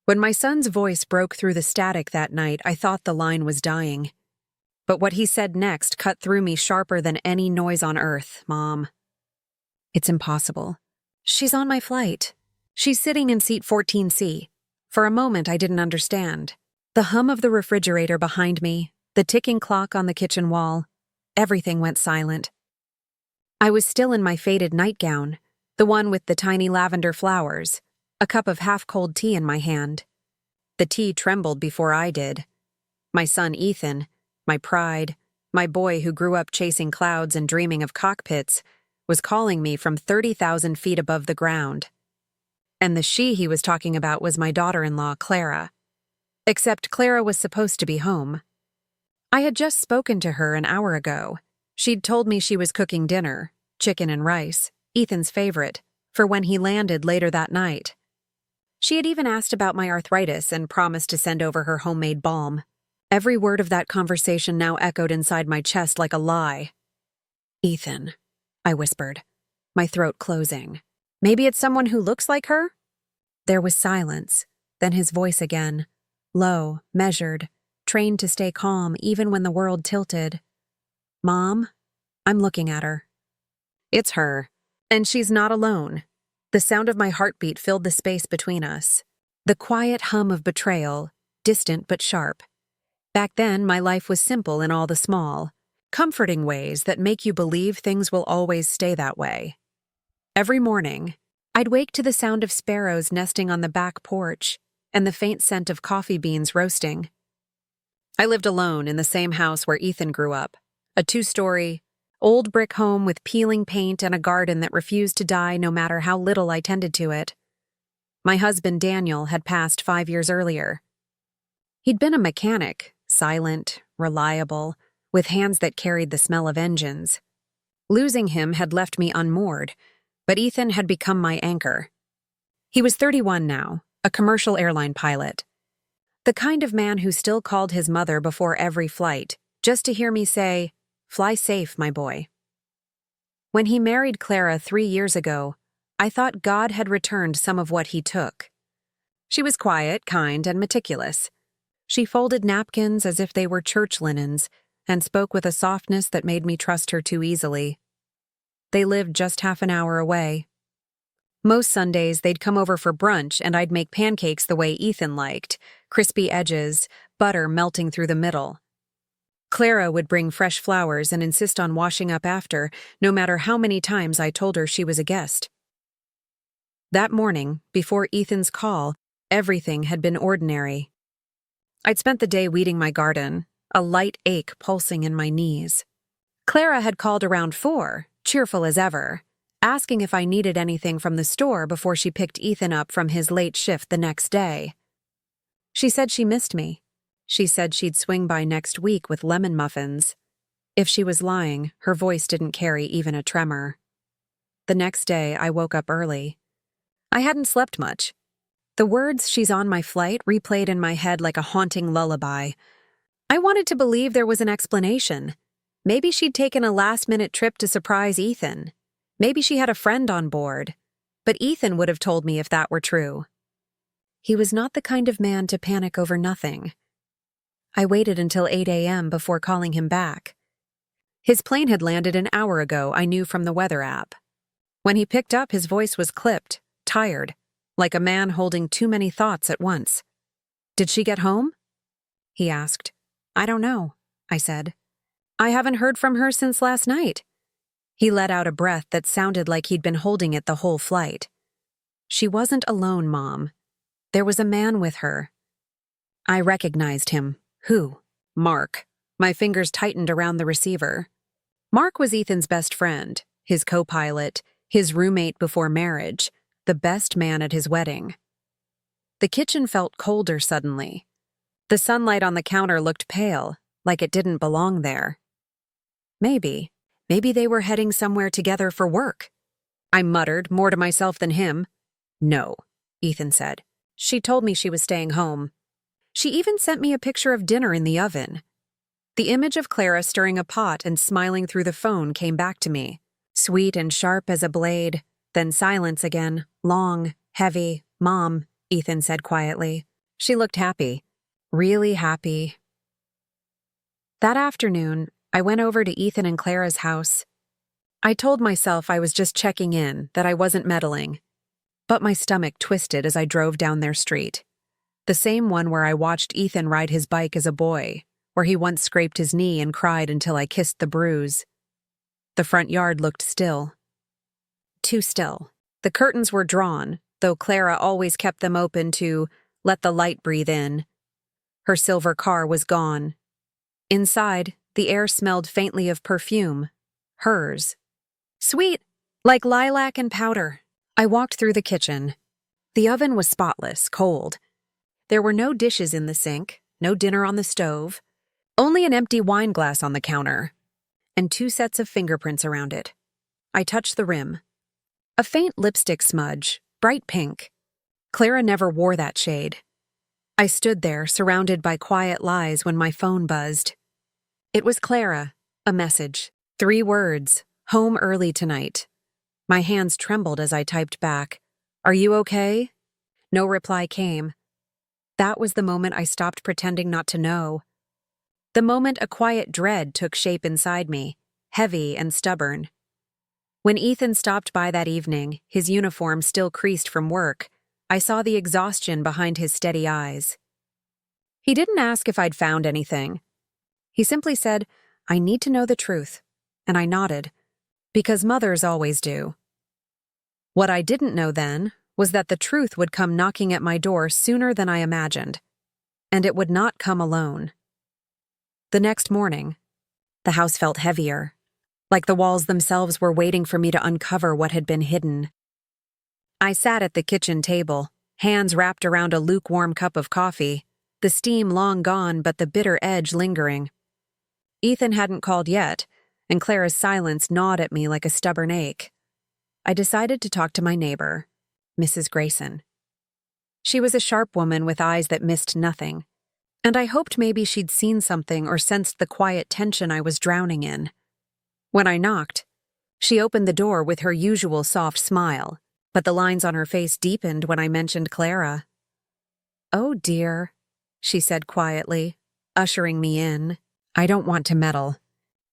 When my son's voice broke through the static that night, I thought the line was dying. But what he said next cut through me sharper than any noise on earth. Mom. It's impossible. She's on my flight. She's sitting in seat 14C. For a moment, I didn't understand. The hum of the refrigerator behind me, the ticking clock on the kitchen wall, everything went silent. I was still in my faded nightgown, the one with the tiny lavender flowers, a cup of half-cold tea in my hand. The tea trembled before I did. My son Ethan, my pride, my boy who grew up chasing clouds and dreaming of cockpits, was calling me from 30,000 feet above the ground. And the she he was talking about was my daughter-in-law, Clara. Except Clara was supposed to be home. I had just spoken to her an hour ago. She'd told me she was cooking dinner, chicken and rice, Ethan's favorite, for when he landed later that night. She had even asked about my arthritis and promised to send over her homemade balm. Every word of that conversation now echoed inside my chest like a lie. Ethan, I whispered, my throat closing. Maybe it's someone who looks like her? There was silence, then his voice again, low, measured, trained to stay calm even when the world tilted. Mom, I'm looking at her. It's her, and she's not alone. The sound of my heartbeat filled the space between us. The quiet hum of betrayal, distant but sharp. Back then, my life was simple in all the small, comforting ways that make you believe things will always stay that way. Every morning, I'd wake to the sound of sparrows nesting on the back porch and the faint scent of coffee beans roasting. I lived alone in the same house where Ethan grew up, a 2-story, old brick home with peeling paint and a garden that refused to die no matter how little I tended to it. My husband, Daniel, had passed 5 years earlier. He'd been a mechanic, silent, reliable, with hands that carried the smell of engines. Losing him had left me unmoored, but Ethan had become my anchor. He was 31 now, a commercial airline pilot. The kind of man who still called his mother before every flight, just to hear me say, "Fly safe, my boy." When he married Clara 3 years ago, I thought God had returned some of what he took. She was quiet, kind, and meticulous. She folded napkins as if they were church linens and spoke with a softness that made me trust her too easily. They lived just half an hour away. Most Sundays, they'd come over for brunch and I'd make pancakes the way Ethan liked, crispy edges, butter melting through the middle. Clara would bring fresh flowers and insist on washing up after, no matter how many times I told her she was a guest. That morning, before Ethan's call, everything had been ordinary. I'd spent the day weeding my garden, a light ache pulsing in my knees. Clara had called around 4, cheerful as ever, asking if I needed anything from the store before she picked Ethan up from his late shift the next day. She said she missed me. She said she'd swing by next week with lemon muffins. If she was lying, her voice didn't carry even a tremor. The next day, I woke up early. I hadn't slept much. The words "she's on my flight" replayed in my head like a haunting lullaby. I wanted to believe there was an explanation. Maybe she'd taken a last-minute trip to surprise Ethan. Maybe she had a friend on board. But Ethan would have told me if that were true. He was not the kind of man to panic over nothing. I waited until 8 a.m. before calling him back. His plane had landed an hour ago, I knew from the weather app. When he picked up, his voice was clipped, tired, like a man holding too many thoughts at once. "Did she get home?" he asked. "I don't know," I said. "I haven't heard from her since last night." He let out a breath that sounded like he'd been holding it the whole flight. "She wasn't alone, Mom. There was a man with her." I recognized him. Who? Mark. My fingers tightened around the receiver. Mark was Ethan's best friend, his co-pilot, his roommate before marriage, the best man at his wedding. The kitchen felt colder suddenly. The sunlight on the counter looked pale, like it didn't belong there. Maybe they were heading somewhere together for work. I muttered, more to myself than him. "No," Ethan said. "She told me she was staying home. She even sent me a picture of dinner in the oven." The image of Clara stirring a pot and smiling through the phone came back to me, sweet and sharp as a blade, then silence again, long, heavy. "Mom," Ethan said quietly, She looked happy. Really happy. That afternoon, I went over to Ethan and Clara's house. I told myself I was just checking in, that I wasn't meddling. But my stomach twisted as I drove down their street. The same one where I watched Ethan ride his bike as a boy, where he once scraped his knee and cried until I kissed the bruise. The front yard looked still. Too still. The curtains were drawn, though Clara always kept them open to let the light breathe in. Her silver car was gone. Inside, the air smelled faintly of perfume. Hers. Sweet, like lilac and powder. I walked through the kitchen. The oven was spotless, cold. There were no dishes in the sink, no dinner on the stove, only an empty wine glass on the counter, and 2 sets of fingerprints around it. I touched the rim. A faint lipstick smudge, bright pink. Clara never wore that shade. I stood there, surrounded by quiet lies, when my phone buzzed. It was Clara, a message. 3 words, home early tonight. My hands trembled as I typed back, "Are you okay?" No reply came. That was the moment I stopped pretending not to know. The moment a quiet dread took shape inside me, heavy and stubborn. When Ethan stopped by that evening, his uniform still creased from work, I saw the exhaustion behind his steady eyes. He didn't ask if I'd found anything. He simply said, "I need to know the truth," and I nodded, because mothers always do. What I didn't know then was that the truth would come knocking at my door sooner than I imagined, and it would not come alone. The next morning, the house felt heavier, like the walls themselves were waiting for me to uncover what had been hidden. I sat at the kitchen table, hands wrapped around a lukewarm cup of coffee, the steam long gone but the bitter edge lingering. Ethan hadn't called yet, and Clara's silence gnawed at me like a stubborn ache. I decided to talk to my neighbor, Mrs. Grayson. She was a sharp woman with eyes that missed nothing, and I hoped maybe she'd seen something or sensed the quiet tension I was drowning in. When I knocked, she opened the door with her usual soft smile, but the lines on her face deepened when I mentioned Clara. "Oh dear," she said quietly, ushering me in. "I don't want to meddle,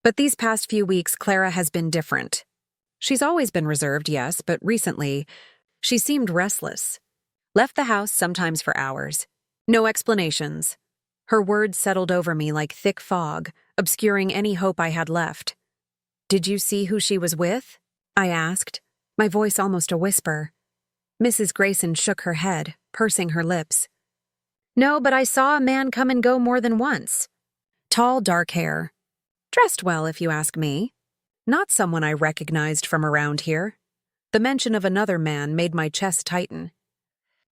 but these past few weeks Clara has been different. She's always been reserved, yes, but recently, she seemed restless. Left the house sometimes for hours. No explanations. Her words settled over me like thick fog, obscuring any hope I had left. Did you see who she was with?" I asked, my voice almost a whisper. Mrs. Grayson shook her head, pursing her lips. "No, but I saw a man come and go more than once. Tall, dark hair. Dressed well, if you ask me. Not someone I recognized from around here." The mention of another man made my chest tighten.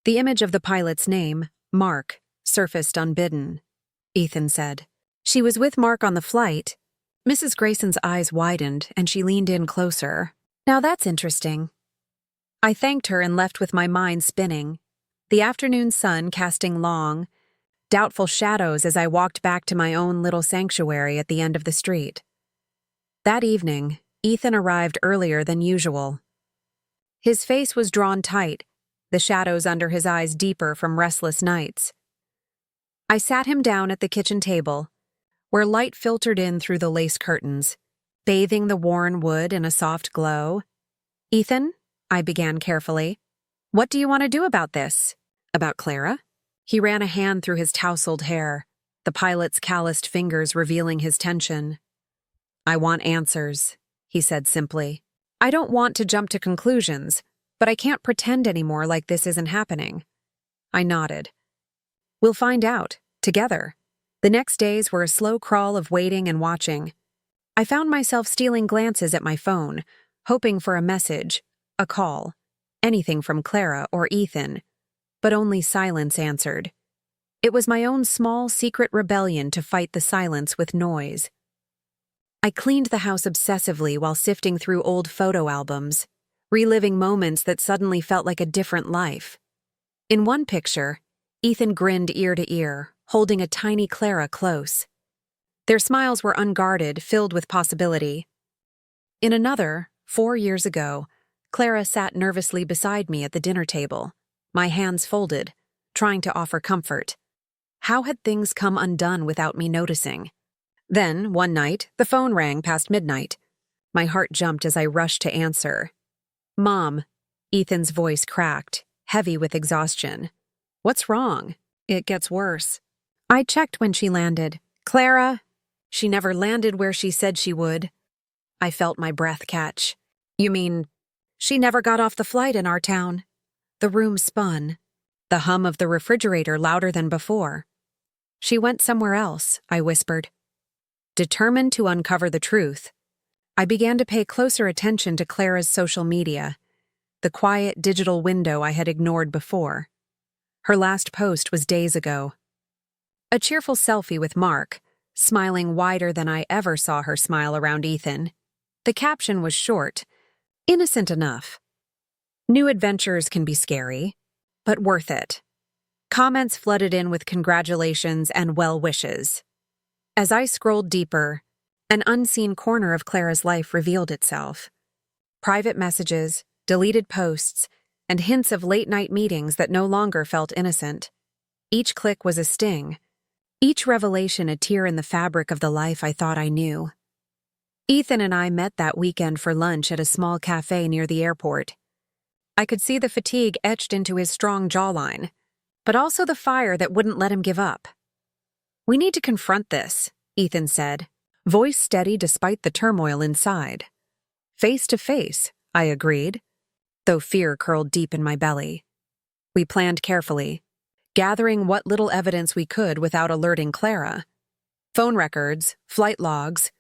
The image of the pilot's name, Mark, surfaced unbidden. Ethan said, "She was with Mark on the flight." Mrs. Grayson's eyes widened, and she leaned in closer. "Now that's interesting." I thanked her and left with my mind spinning, the afternoon sun casting long, doubtful shadows as I walked back to my own little sanctuary at the end of the street. That evening, Ethan arrived earlier than usual. His face was drawn tight, the shadows under his eyes deeper from restless nights. I sat him down at the kitchen table, where light filtered in through the lace curtains, bathing the worn wood in a soft glow. "Ethan," I began carefully, "what do you want to do about this?" "About Clara?" He ran a hand through his tousled hair, the pilot's calloused fingers revealing his tension. "I want answers," he said simply. "I don't want to jump to conclusions, but I can't pretend anymore like this isn't happening." I nodded. "We'll find out, together." The next days were a slow crawl of waiting and watching. I found myself stealing glances at my phone, hoping for a message, a call, anything from Clara or Ethan, but only silence answered. It was my own small, secret rebellion to fight the silence with noise. I cleaned the house obsessively while sifting through old photo albums, reliving moments that suddenly felt like a different life. In one picture, Ethan grinned ear to ear, holding a tiny Clara close. Their smiles were unguarded, filled with possibility. In another, 4 years ago, Clara sat nervously beside me at the dinner table, my hands folded, trying to offer comfort. How had things come undone without me noticing? Then, one night, the phone rang past midnight. My heart jumped as I rushed to answer. "Mom," Ethan's voice cracked, heavy with exhaustion. "What's wrong?" "It gets worse." I checked when she landed. "Clara." She never landed where she said she would. I felt my breath catch. "You mean, she never got off the flight in our town?" The room spun, the hum of the refrigerator louder than before. "She went somewhere else," I whispered. Determined to uncover the truth, I began to pay closer attention to Clara's social media, the quiet digital window I had ignored before. Her last post was days ago. A cheerful selfie with Mark, smiling wider than I ever saw her smile around Ethan. The caption was short, innocent enough. "New adventures can be scary, but worth it." Comments flooded in with congratulations and well wishes. As I scrolled deeper, an unseen corner of Clara's life revealed itself. Private messages, deleted posts, and hints of late-night meetings that no longer felt innocent. Each click was a sting, each revelation a tear in the fabric of the life I thought I knew. Ethan and I met that weekend for lunch at a small cafe near the airport. I could see the fatigue etched into his strong jawline, but also the fire that wouldn't let him give up. "We need to confront this," Ethan said, voice steady despite the turmoil inside. "Face to face," I agreed, though fear curled deep in my belly. We planned carefully, gathering what little evidence we could without alerting Clara. Phone records, flight logs,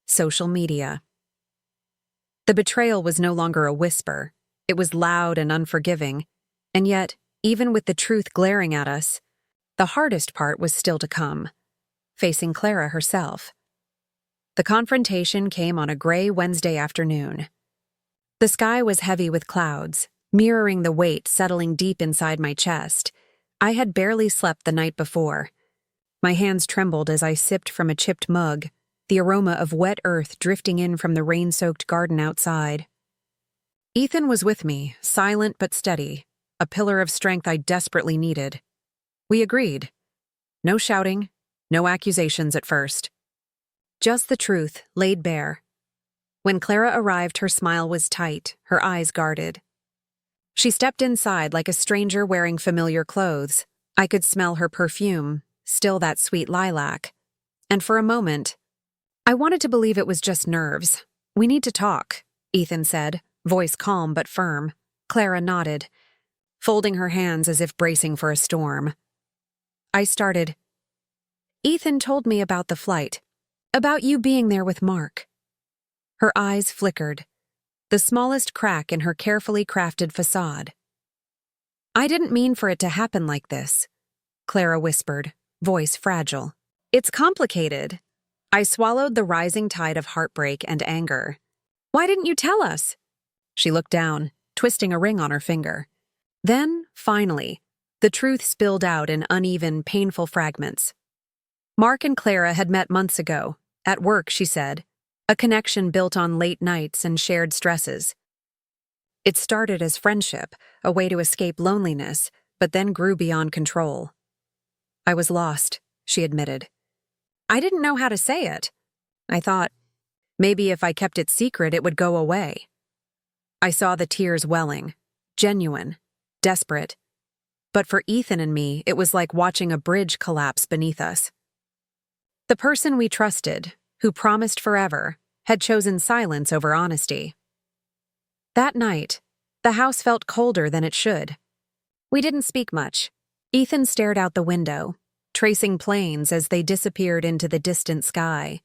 social media. The betrayal was no longer a whisper. It was loud and unforgiving, and yet, even with the truth glaring at us, the hardest part was still to come, facing Clara herself. The confrontation came on a gray Wednesday afternoon. The sky was heavy with clouds, mirroring the weight settling deep inside my chest. I had barely slept the night before. My hands trembled as I sipped from a chipped mug, the aroma of wet earth drifting in from the rain-soaked garden outside. Ethan was with me, silent but steady, a pillar of strength I desperately needed. We agreed. No shouting, no accusations at first. Just the truth, laid bare. When Clara arrived, her smile was tight, her eyes guarded. She stepped inside like a stranger wearing familiar clothes. I could smell her perfume, still that sweet lilac. And for a moment, I wanted to believe it was just nerves. "We need to talk," Ethan said, voice calm but firm. Clara nodded, folding her hands as if bracing for a storm. I started. "Ethan told me about the flight, about you being there with Mark." Her eyes flickered, the smallest crack in her carefully crafted facade. "I didn't mean for it to happen like this," Clara whispered, voice fragile. "It's complicated." I swallowed the rising tide of heartbreak and anger. "Why didn't you tell us?" She looked down, twisting a ring on her finger. Then, finally, the truth spilled out in uneven, painful fragments. Mark and Clara had met months ago, at work, she said, a connection built on late nights and shared stresses. It started as friendship, a way to escape loneliness, but then grew beyond control. "I was lost," she admitted. "I didn't know how to say it. I thought, maybe if I kept it secret, it would go away." I saw the tears welling, genuine, desperate. But for Ethan and me, it was like watching a bridge collapse beneath us. The person we trusted, who promised forever, had chosen silence over honesty. That night, the house felt colder than it should. We didn't speak much. Ethan stared out the window, tracing planes as they disappeared into the distant sky.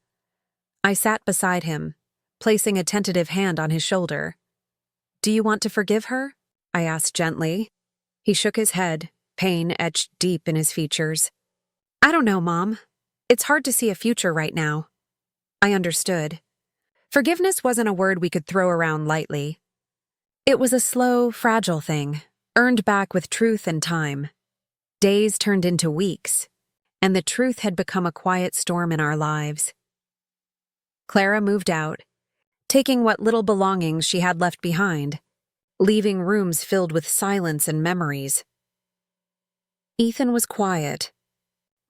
I sat beside him, placing a tentative hand on his shoulder. "Do you want to forgive her?" I asked gently. He shook his head, pain etched deep in his features. "I don't know, Mom. It's hard to see a future right now." I understood. Forgiveness wasn't a word we could throw around lightly. It was a slow, fragile thing, earned back with truth and time. Days turned into weeks, and the truth had become a quiet storm in our lives. Clara moved out, taking what little belongings she had left behind, leaving rooms filled with silence and memories. Ethan was quiet,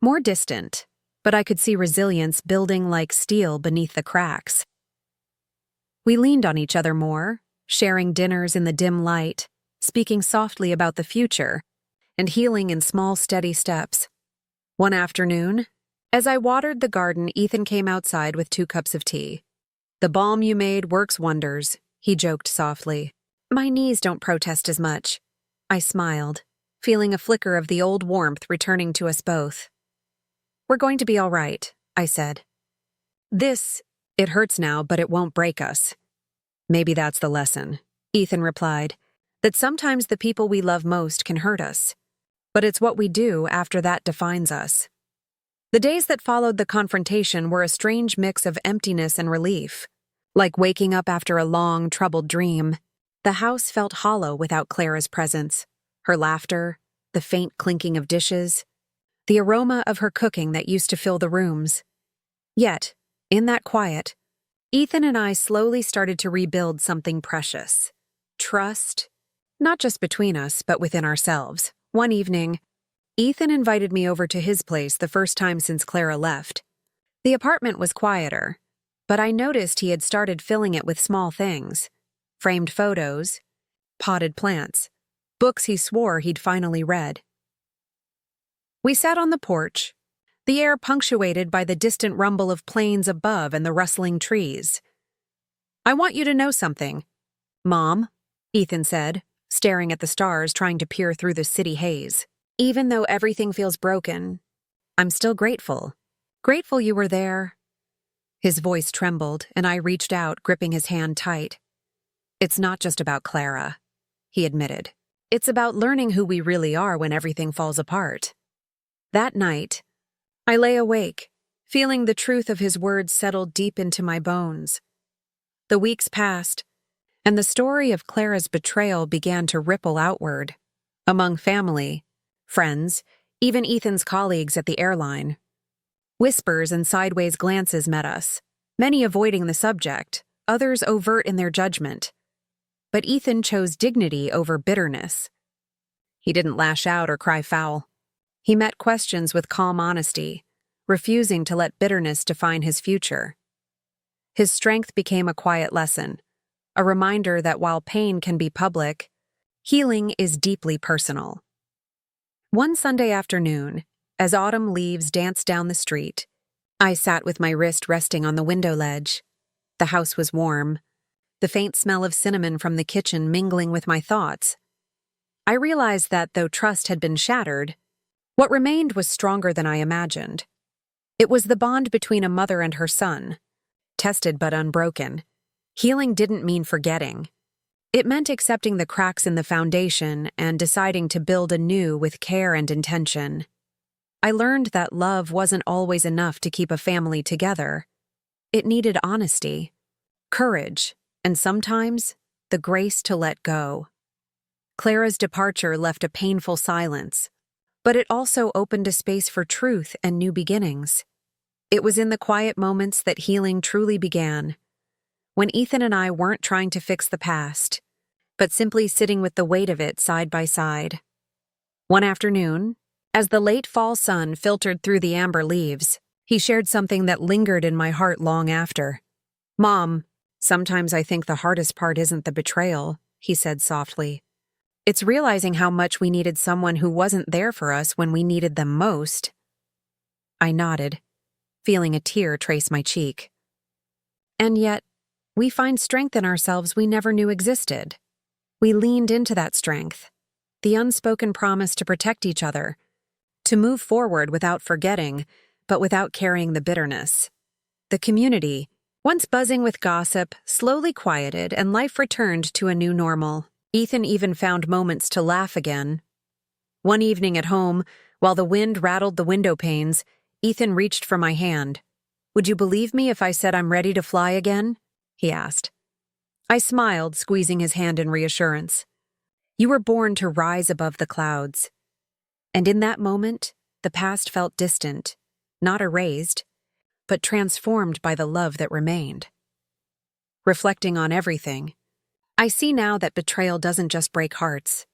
more distant, but I could see resilience building like steel beneath the cracks. We leaned on each other more, sharing dinners in the dim light, speaking softly about the future, and healing in small, steady steps. One afternoon, as I watered the garden, Ethan came outside with 2 cups of tea. "The balm you made works wonders," he joked softly. "My knees don't protest as much." I smiled, feeling a flicker of the old warmth returning to us both. "We're going to be all right," I said. It hurts now, but it won't break us." "Maybe that's the lesson," Ethan replied, "that sometimes the people we love most can hurt us. But it's what we do after that defines us." The days that followed the confrontation were a strange mix of emptiness and relief. Like waking up after a long, troubled dream, the house felt hollow without Clara's presence, her laughter, the faint clinking of dishes, the aroma of her cooking that used to fill the rooms. Yet, in that quiet, Ethan and I slowly started to rebuild something precious. Trust, not just between us, but within ourselves. One evening, Ethan invited me over to his place the first time since Clara left. The apartment was quieter, but I noticed he had started filling it with small things: framed photos, potted plants, books he swore he'd finally read. We sat on the porch, the air punctuated by the distant rumble of planes above and the rustling trees. "I want you to know something, Mom," Ethan said, staring at the stars, trying to peer through the city haze. "Even though everything feels broken, I'm still grateful. Grateful you were there." His voice trembled, and I reached out, gripping his hand tight. "It's not just about Clara," he admitted. "It's about learning who we really are when everything falls apart." That night, I lay awake, feeling the truth of his words settle deep into my bones. The weeks passed, and the story of Clara's betrayal began to ripple outward, among family, friends, even Ethan's colleagues at the airline. Whispers and sideways glances met us, many avoiding the subject, others overt in their judgment. But Ethan chose dignity over bitterness. He didn't lash out or cry foul. He met questions with calm honesty, refusing to let bitterness define his future. His strength became a quiet lesson, a reminder that while pain can be public, healing is deeply personal. One Sunday afternoon, as autumn leaves danced down the street, I sat with my wrist resting on the window ledge. The house was warm, the faint smell of cinnamon from the kitchen mingling with my thoughts. I realized that though trust had been shattered, what remained was stronger than I imagined. It was the bond between a mother and her son, tested but unbroken. Healing didn't mean forgetting. It meant accepting the cracks in the foundation and deciding to build anew with care and intention. I learned that love wasn't always enough to keep a family together. It needed honesty, courage, and sometimes the grace to let go. Clara's departure left a painful silence, but it also opened a space for truth and new beginnings. It was in the quiet moments that healing truly began, when Ethan and I weren't trying to fix the past, but simply sitting with the weight of it side by side. One afternoon, as the late fall sun filtered through the amber leaves, he shared something that lingered in my heart long after. "Mom, sometimes I think the hardest part isn't the betrayal," he said softly. "It's realizing how much we needed someone who wasn't there for us when we needed them most." I nodded, feeling a tear trace my cheek. And yet, we find strength in ourselves we never knew existed. We leaned into that strength, the unspoken promise to protect each other, to move forward without forgetting, but without carrying the bitterness. The community, once buzzing with gossip, slowly quieted and life returned to a new normal. Ethan even found moments to laugh again. One evening at home, while the wind rattled the window panes, Ethan reached for my hand. "Would you believe me if I said I'm ready to fly again?" he asked. I smiled, squeezing his hand in reassurance. "You were born to rise above the clouds." And in that moment, the past felt distant, not erased, but transformed by the love that remained. Reflecting on everything, I see now that betrayal doesn't just break hearts.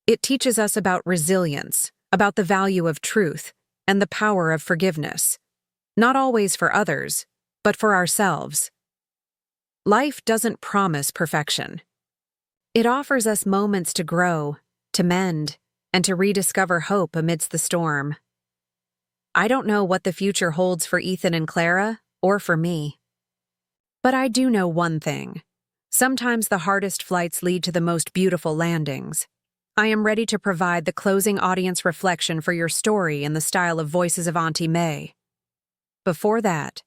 It teaches us about resilience, about the value of truth and the power of forgiveness, not always for others, but for ourselves. Life doesn't promise perfection. It offers us moments to grow, to mend, and to rediscover hope amidst the storm. I don't know what the future holds for Ethan and Clara, or for me. But I do know one thing. Sometimes the hardest flights lead to the most beautiful landings. I am ready to provide the closing audience reflection for your story in the style of Voices of Auntie May. Before that,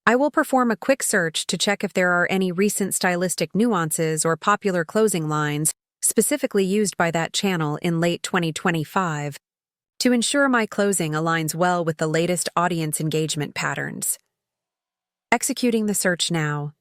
I will perform a quick search to check if there are any recent stylistic nuances or popular closing lines specifically used by that channel in late 2025 to ensure my closing aligns well with the latest audience engagement patterns. Executing the search now.